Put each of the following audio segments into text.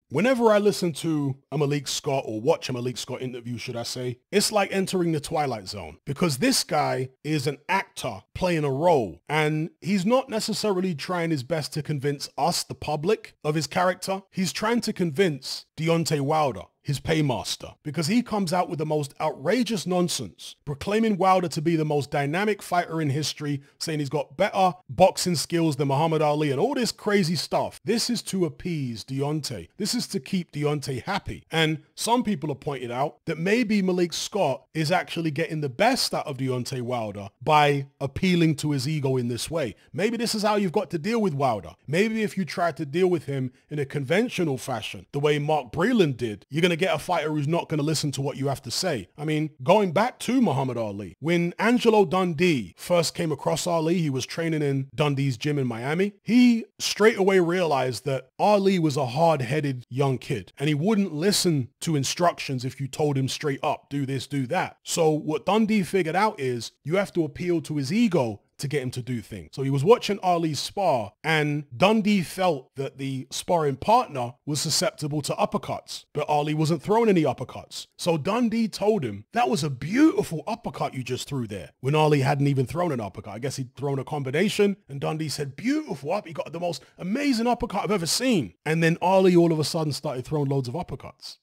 whenever I listen to a Malik Scott or watch a Malik Scott interview, should I say, it's like entering the Twilight Zone, because this guy is an actor playing a role, and he's not necessarily trying his best to convince us, the public, of his character. He's trying to convince Deontay Wilder, his paymaster, because he comes out with the most outrageous nonsense, proclaiming Wilder to be the most dynamic fighter in history, saying he's got better boxing skills than Muhammad Ali and all this crazy stuff. This is to appease Deontay. This is to keep Deontay happy. And some people have pointed out that maybe Malik Scott is actually getting the best out of Deontay Wilder by appealing to his ego in this way. Maybe this is how you've got to deal with Wilder. Maybe if you try to deal with him in a conventional fashion, the way Mark Breland did, you're going to get a fighter who's not going to listen to what you have to say. I mean, going back to Muhammad Ali, when Angelo Dundee first came across Ali, he was training in Dundee's gym in Miami. He straight away realized that Ali was a hard-headed young kid, and he wouldn't listen to instructions if you told him straight up, do this, do that. So what Dundee figured out is you have to appeal to his ego to get him to do things. So he was watching Ali spar, and Dundee felt that the sparring partner was susceptible to uppercuts, but Ali wasn't throwing any uppercuts. So Dundee told him, that was a beautiful uppercut you just threw there, when Ali hadn't even thrown an uppercut. I guess he'd thrown a combination, and Dundee said, beautiful up. He got the most amazing uppercut I've ever seen. And then Ali all of a sudden started throwing loads of uppercuts.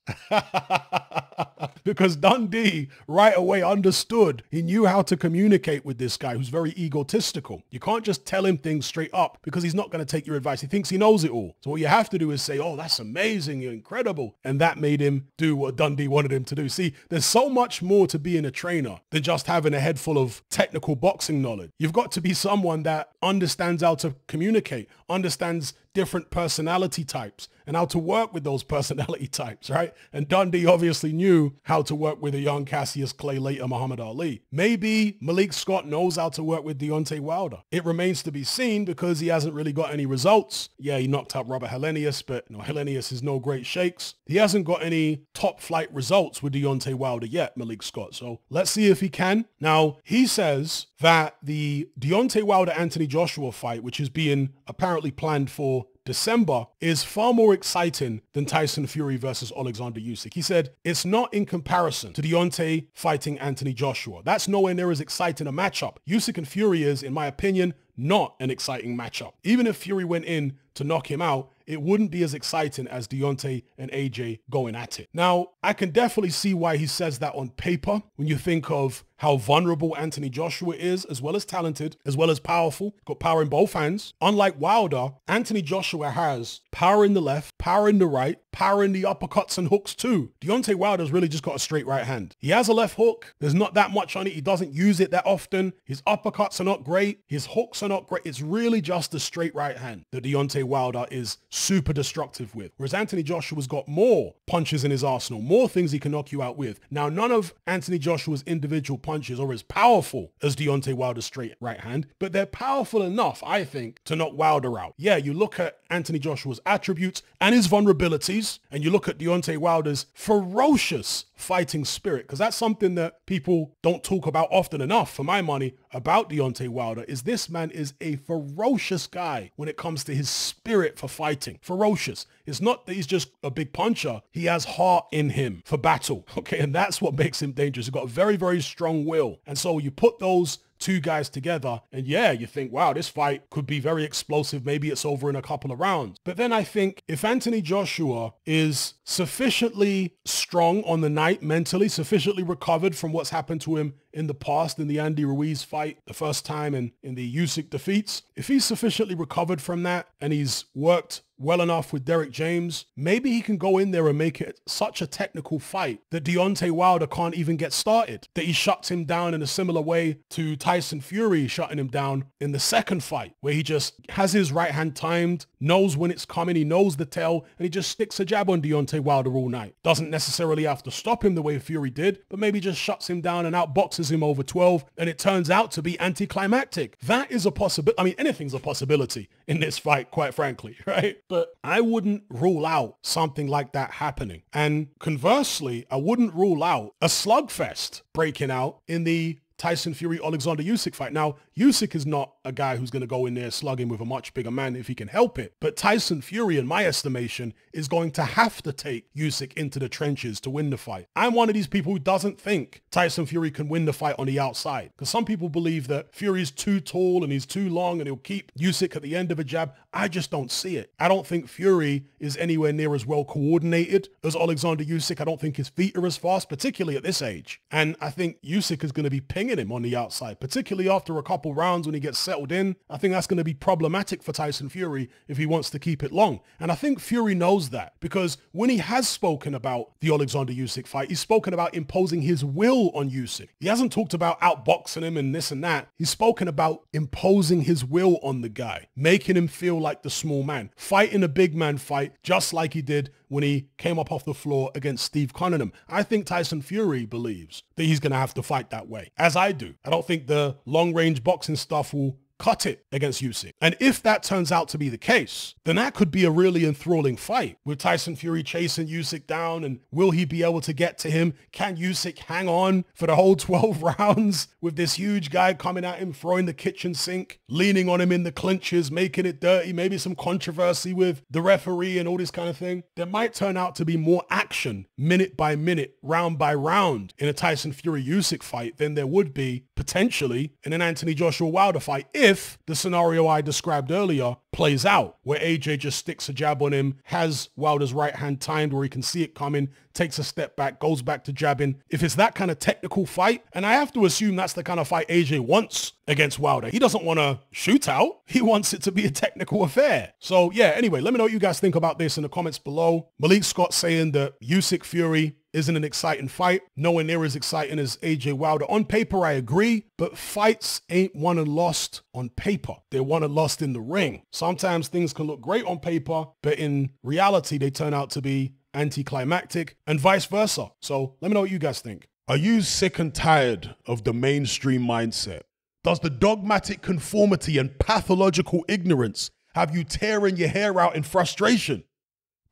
Because Dundee right away understood. He knew how to communicate with this guy who's very egotistical. You can't just tell him things straight up, because he's not going to take your advice. He thinks he knows it all. So what you have to do is say, oh, that's amazing, you're incredible. And that made him do what Dundee wanted him to do. See, there's so much more to being a trainer than just having a head full of technical boxing knowledge. You've got to be someone that understands how to communicate, understands different personality types, and how to work with those personality types, right? And Dundee obviously knew how to work with a young Cassius Clay, later Muhammad Ali. Maybe Malik Scott knows how to work with Deontay Wilder. It remains to be seen, because he hasn't really got any results. Yeah, he knocked out Robert Helenius, but Helenius is no great shakes. He hasn't got any top flight results with Deontay Wilder yet, Malik Scott. So let's see if he can. Now, he says that the Deontay Wilder-Anthony Joshua fight, which is being apparently planned for December, is far more exciting than Tyson Fury versus Alexander Usyk. He said it's not in comparison to Deontay fighting Anthony Joshua. That's nowhere near as exciting a matchup. Usyk and Fury is, in my opinion, not an exciting matchup. Even if Fury went in to knock him out, it wouldn't be as exciting as Deontay and AJ going at it. Now, I can definitely see why he says that on paper, when you think of how vulnerable Anthony Joshua is, as well as talented, as well as powerful, got power in both hands. Unlike Wilder, Anthony Joshua has power in the left, power in the right, power in the uppercuts and hooks too. Deontay Wilder's really just got a straight right hand. He has a left hook. There's not that much on it. He doesn't use it that often. His uppercuts are not great. His hooks are not great. It's really just a straight right hand that Deontay Wilder is super destructive with. Whereas Anthony Joshua's got more punches in his arsenal, more things he can knock you out with. Now, none of Anthony Joshua's individual punches are as powerful as Deontay Wilder's straight right hand, but they're powerful enough, I think, to knock Wilder out. Yeah, you look at Anthony Joshua's attributes and his vulnerabilities, and you look at Deontay Wilder's ferocious fighting spirit, because that's something that people don't talk about often enough, for my money, about Deontay Wilder, is this man is a ferocious guy when it comes to his spirit for fighting. Ferocious. It's not that he's just a big puncher. He has heart in him for battle. Okay, and that's what makes him dangerous. He's got a very, very strong will. And so you put those two guys together, and yeah, you think, wow, this fight could be very explosive. Maybe it's over in a couple of rounds. But then I think if Anthony Joshua is sufficiently strong on the night mentally, sufficiently recovered from what's happened to him in the past, in the Andy Ruiz fight, the first time, and in the Usyk defeats, if he's sufficiently recovered from that and he's worked well enough with Derek James, maybe he can go in there and make it such a technical fight that Deontay Wilder can't even get started, that he shuts him down in a similar way to Tyson Fury shutting him down in the second fight, where he just has his right hand timed, knows when it's coming, he knows the tell, and he just sticks a jab on Deontay Wilder all night. Doesn't necessarily have to stop him the way Fury did, but maybe just shuts him down and outboxes him over 12, and it turns out to be anticlimactic. That is a possibility. I mean, anything's a possibility in this fight, quite frankly, right? But I wouldn't rule out something like that happening. And conversely, I wouldn't rule out a slugfest breaking out in the Tyson Fury Alexander Usyk fight. Now, Usyk is not a guy who's going to go in there slugging with a much bigger man if he can help it. But Tyson Fury, in my estimation, is going to have to take Usyk into the trenches to win the fight. I'm one of these people who doesn't think Tyson Fury can win the fight on the outside, because some people believe that Fury's too tall and he's too long and he'll keep Usyk at the end of a jab. I just don't see it. I don't think Fury is anywhere near as well coordinated as Alexander Usyk. I don't think his feet are as fast, particularly at this age. And I think Usyk is going to be pinging him on the outside, particularly after a couple rounds when he gets settled in. I think that's going to be problematic for Tyson Fury if he wants to keep it long. And I think Fury knows that, because when he has spoken about the Alexander Usyk fight, he's spoken about imposing his will on Usyk. He hasn't talked about outboxing him and this and that. He's spoken about imposing his will on the guy, making him feel like the small man, fighting a big man fight just like he did when he came up off the floor against Steve Cunningham. I think Tyson Fury believes that he's going to have to fight that way, as I do. I don't think the long-range boxing stuff will cut it against Usyk. And if that turns out to be the case, then that could be a really enthralling fight, with Tyson Fury chasing Usyk down, and will he be able to get to him? Can Usyk hang on for the whole 12 rounds with this huge guy coming at him, throwing the kitchen sink, leaning on him in the clinches, making it dirty, maybe some controversy with the referee and all this kind of thing? There might turn out to be more action minute by minute, round by round in a Tyson Fury Usyk fight than there would be potentially in an Anthony Joshua Wilder fight, if the scenario I described earlier plays out, where AJ just sticks a jab on him, has Wilder's right hand timed where he can see it coming, takes a step back, goes back to jabbing. If it's that kind of technical fight, and I have to assume that's the kind of fight AJ wants against Wilder. He doesn't want a shootout. He wants it to be a technical affair. So yeah, anyway, let me know what you guys think about this in the comments below. Malik Scott saying that Usyk Fury isn't an exciting fight, nowhere near as exciting as AJ Wilder. On paper, I agree, but fights ain't won and lost on paper. They're won and lost in the ring. Sometimes things can look great on paper, but in reality, they turn out to be anticlimactic, and vice versa. So let me know what you guys think. Are you sick and tired of the mainstream mindset? Does the dogmatic conformity and pathological ignorance have you tearing your hair out in frustration?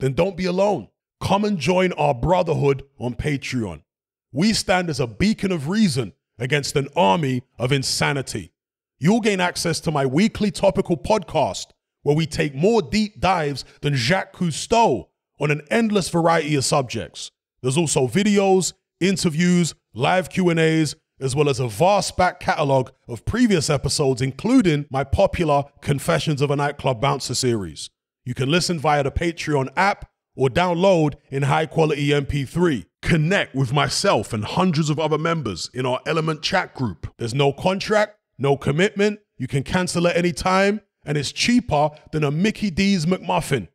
Then don't be alone. Come and join our brotherhood on Patreon. We stand as a beacon of reason against an army of insanity. You'll gain access to my weekly topical podcast, where we take more deep dives than Jacques Cousteau on an endless variety of subjects. There's also videos, interviews, live Q&As, as well as a vast back catalogue of previous episodes, including my popular Confessions of a Nightclub Bouncer series. You can listen via the Patreon app or download in high-quality MP3. Connect with myself and hundreds of other members in our Element chat group. There's no contract, no commitment, you can cancel at any time, and it's cheaper than a Mickey D's McMuffin.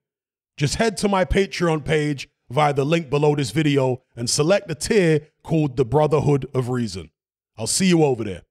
Just head to my Patreon page via the link below this video and select the tier called the Brotherhood of Reason. I'll see you over there.